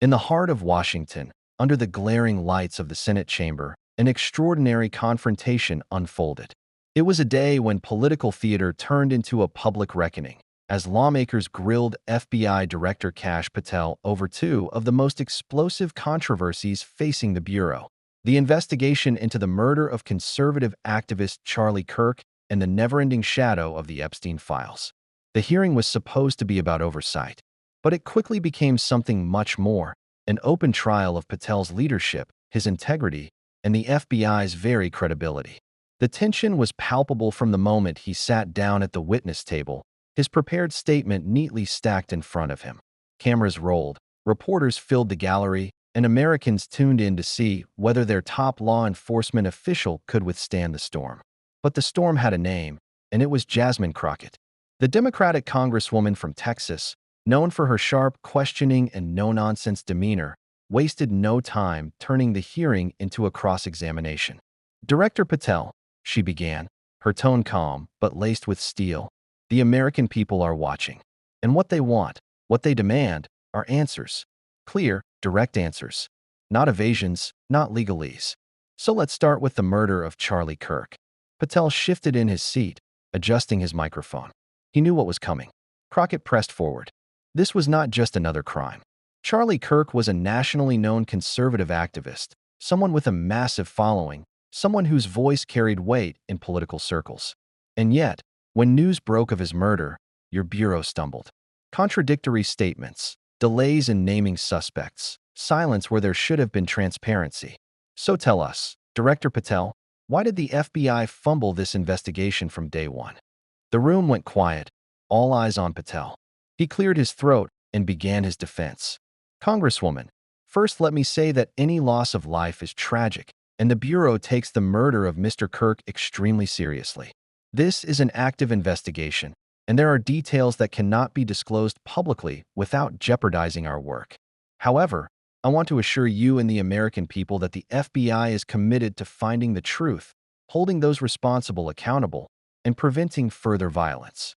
In the heart of Washington, under the glaring lights of the Senate chamber, an extraordinary confrontation unfolded. It was a day when political theater turned into a public reckoning, as lawmakers grilled FBI Director Kash Patel over two of the most explosive controversies facing the Bureau: the investigation into the murder of conservative activist Charlie Kirk and the never-ending shadow of the Epstein files. The hearing was supposed to be about oversight, but it quickly became something much more: an open trial of Patel's leadership, his integrity, and the FBI's very credibility. The tension was palpable from the moment he sat down at the witness table, his prepared statement neatly stacked in front of him. Cameras rolled, reporters filled the gallery, and Americans tuned in to see whether their top law enforcement official could withstand the storm. But the storm had a name, and it was Jasmine Crockett. The Democratic Congresswoman from Texas, known for her sharp, questioning, and no-nonsense demeanor, wasted no time turning the hearing into a cross-examination. "Director Patel," she began, her tone calm but laced with steel, "the American people are watching. And what they want, what they demand, are answers. Clear, direct answers. Not evasions, not legalese. So let's start with the murder of Charlie Kirk." Patel shifted in his seat, adjusting his microphone. He knew what was coming. Crockett pressed forward. This was not just another crime. Charlie Kirk was a nationally known conservative activist, someone with a massive following, someone whose voice carried weight in political circles. And yet, when news broke of his murder, your bureau stumbled. Contradictory statements, delays in naming suspects, silence where there should have been transparency. So tell us, Director Patel, why did the FBI fumble this investigation from day one? The room went quiet, all eyes on Patel. He cleared his throat and began his defense. "Congresswoman, first let me say that any loss of life is tragic, and the Bureau takes the murder of Mr. Kirk extremely seriously. This is an active investigation, and there are details that cannot be disclosed publicly without jeopardizing our work. However, I want to assure you and the American people that the FBI is committed to finding the truth, holding those responsible accountable, and preventing further violence."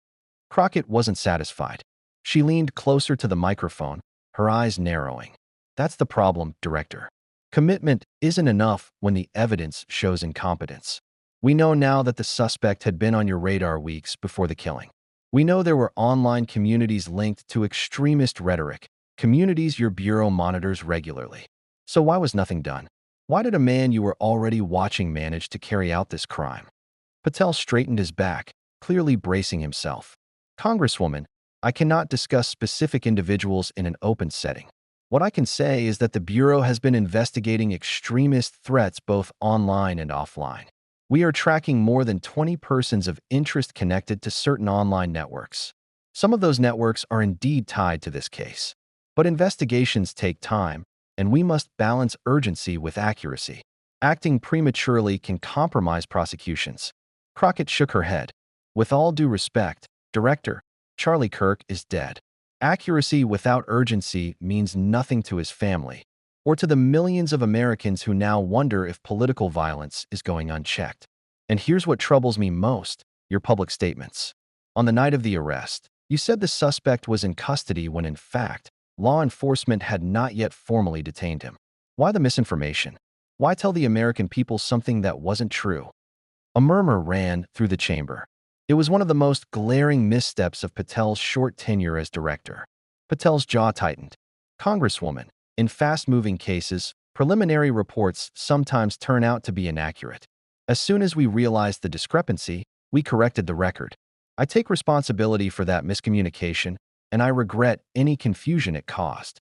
Crockett wasn't satisfied. She leaned closer to the microphone, her eyes narrowing. "That's the problem, Director. Commitment isn't enough when the evidence shows incompetence. We know now that the suspect had been on your radar weeks before the killing. We know there were online communities linked to extremist rhetoric, communities your Bureau monitors regularly. So why was nothing done? Why did a man you were already watching manage to carry out this crime?" Patel straightened his back, clearly bracing himself. "Congresswoman, I cannot discuss specific individuals in an open setting. What I can say is that the Bureau has been investigating extremist threats both online and offline. We are tracking more than 20 persons of interest connected to certain online networks. Some of those networks are indeed tied to this case. But investigations take time, and we must balance urgency with accuracy. Acting prematurely can compromise prosecutions." Crockett shook her head. "With all due respect, Director, Charlie Kirk is dead. Accuracy without urgency means nothing to his family, or to the millions of Americans who now wonder if political violence is going unchecked. And here's what troubles me most: your public statements. On the night of the arrest, you said the suspect was in custody when in fact, law enforcement had not yet formally detained him. Why the misinformation? Why tell the American people something that wasn't true?" A murmur ran through the chamber. It was one of the most glaring missteps of Patel's short tenure as director. Patel's jaw tightened. "Congresswoman, in fast-moving cases, preliminary reports sometimes turn out to be inaccurate. As soon as we realized the discrepancy, we corrected the record. I take responsibility for that miscommunication, and I regret any confusion it caused."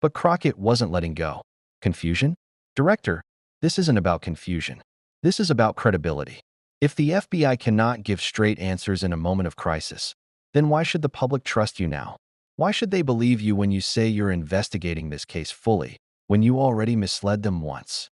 But Crockett wasn't letting go. "Confusion? Director, this isn't about confusion. This is about credibility. If the FBI cannot give straight answers in a moment of crisis, then why should the public trust you now? Why should they believe you when you say you're investigating this case fully, when you already misled them once?"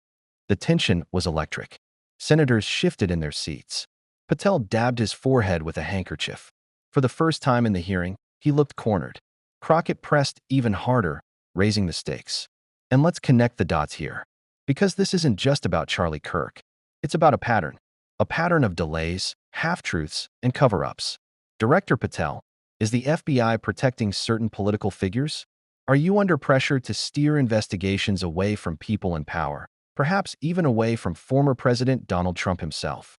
The tension was electric. Senators shifted in their seats. Patel dabbed his forehead with a handkerchief. For the first time in the hearing, he looked cornered. Crockett pressed even harder, raising the stakes. "And let's connect the dots here. Because this isn't just about Charlie Kirk. It's about a pattern of delays, half-truths, and cover-ups. Director Patel, is the FBI protecting certain political figures? Are you under pressure to steer investigations away from people in power, perhaps even away from former President Donald Trump himself?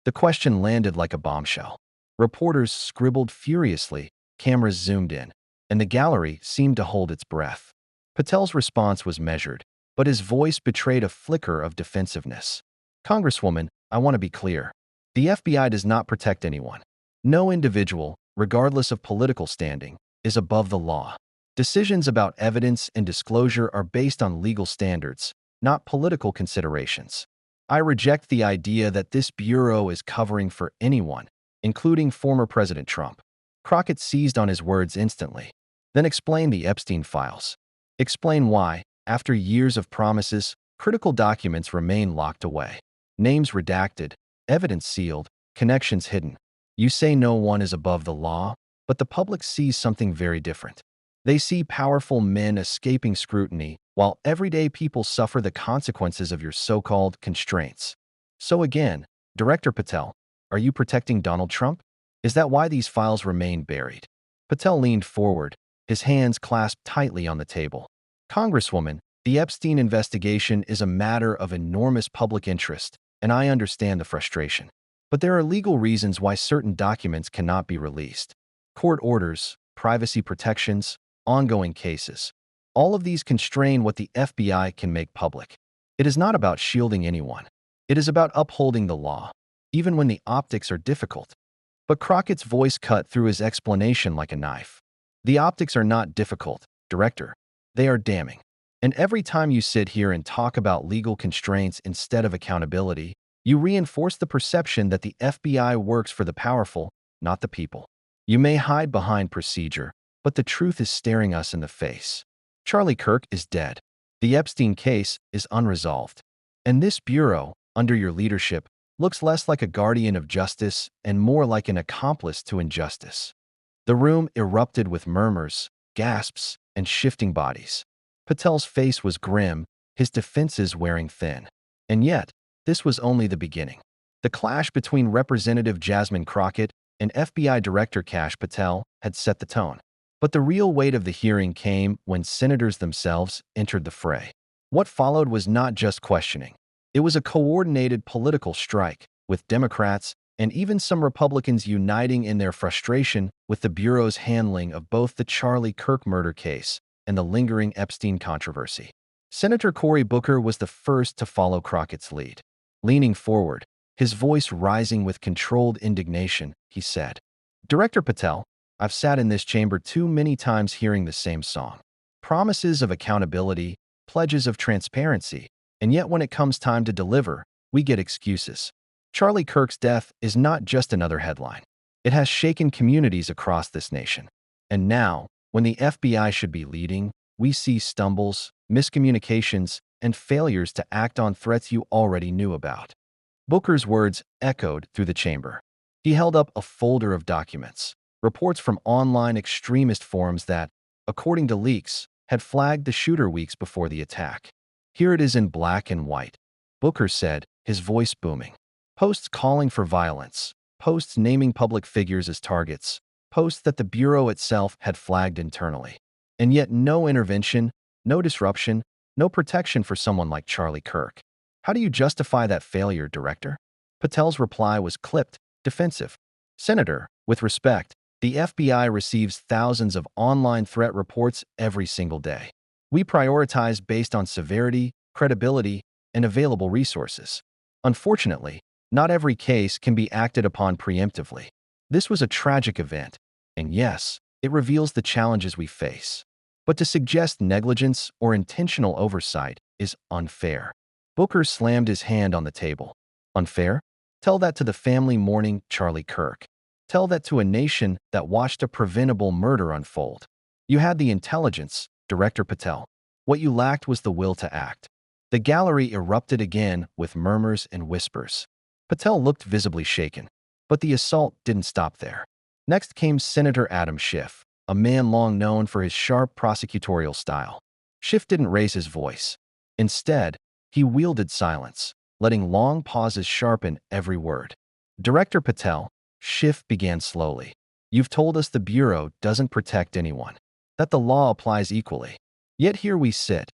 The question landed like a bombshell. Reporters scribbled furiously, cameras zoomed in, and the gallery seemed to hold its breath. Patel's response was measured, but his voice betrayed a flicker of defensiveness. Congresswoman, I want to be clear. The FBI does not protect anyone. No individual, regardless of political standing, is above the law. Decisions about evidence and disclosure are based on legal standards, not political considerations. I reject the idea that this bureau is covering for anyone, including former President Trump. Crockett seized on his words instantly. Then explain the Epstein files. Explain why, after years of promises, critical documents remain locked away. Names redacted, evidence sealed, connections hidden. You say no one is above the law, but the public sees something very different. They see powerful men escaping scrutiny, while everyday people suffer the consequences of your so-called constraints. So again, Director Patel, are you protecting Donald Trump? Is that why these files remain buried? Patel leaned forward, his hands clasped tightly on the table. Congresswoman, the Epstein investigation is a matter of enormous public interest, and I understand the frustration. But there are legal reasons why certain documents cannot be released. Court orders, privacy protections, ongoing cases. All of these constrain what the FBI can make public. It is not about shielding anyone. It is about upholding the law, even when the optics are difficult. But Crockett's voice cut through his explanation like a knife. The optics are not difficult, Director. They are damning. And every time you sit here and talk about legal constraints instead of accountability, you reinforce the perception that the FBI works for the powerful, not the people. You may hide behind procedure, but the truth is staring us in the face. Charlie Kirk is dead. The Epstein case is unresolved. And this bureau, under your leadership, looks less like a guardian of justice and more like an accomplice to injustice. The room erupted with murmurs, gasps, and shifting bodies. Patel's face was grim, his defenses wearing thin. And yet, this was only the beginning. The clash between Representative Jasmine Crockett and FBI Director Kash Patel had set the tone. But the real weight of the hearing came when senators themselves entered the fray. What followed was not just questioning. It was a coordinated political strike, with Democrats and even some Republicans uniting in their frustration with the Bureau's handling of both the Charlie Kirk murder case and the lingering Epstein controversy. Senator Cory Booker was the first to follow Crockett's lead. Leaning forward, his voice rising with controlled indignation, he said, Director Patel, I've sat in this chamber too many times hearing the same song. Promises of accountability, pledges of transparency, and yet when it comes time to deliver, we get excuses. Charlie Kirk's death is not just another headline. It has shaken communities across this nation. And now, when the FBI should be leading, we see stumbles, miscommunications, and failures to act on threats you already knew about. Booker's words echoed through the chamber. He held up a folder of documents, reports from online extremist forums that, according to leaks, had flagged the shooter weeks before the attack. Here it is in black and white, Booker said, his voice booming. Posts calling for violence, posts naming public figures as targets, posts that the Bureau itself had flagged internally. And yet no intervention, no disruption, no protection for someone like Charlie Kirk. How do you justify that failure, Director? Patel's reply was clipped, defensive. Senator, with respect, the FBI receives thousands of online threat reports every single day. We prioritize based on severity, credibility, and available resources. Unfortunately, not every case can be acted upon preemptively. This was a tragic event, and yes, it reveals the challenges we face. But to suggest negligence or intentional oversight is unfair. Booker slammed his hand on the table. Unfair? Tell that to the family mourning Charlie Kirk. Tell that to a nation that watched a preventable murder unfold. You had the intelligence, Director Patel. What you lacked was the will to act. The gallery erupted again with murmurs and whispers. Patel looked visibly shaken, but the assault didn't stop there. Next came Senator Adam Schiff, a man long known for his sharp prosecutorial style. Schiff didn't raise his voice. Instead, he wielded silence, letting long pauses sharpen every word. Director Patel, Schiff began slowly. You've told us the Bureau doesn't protect anyone. that the law applies equally. Yet here we sit,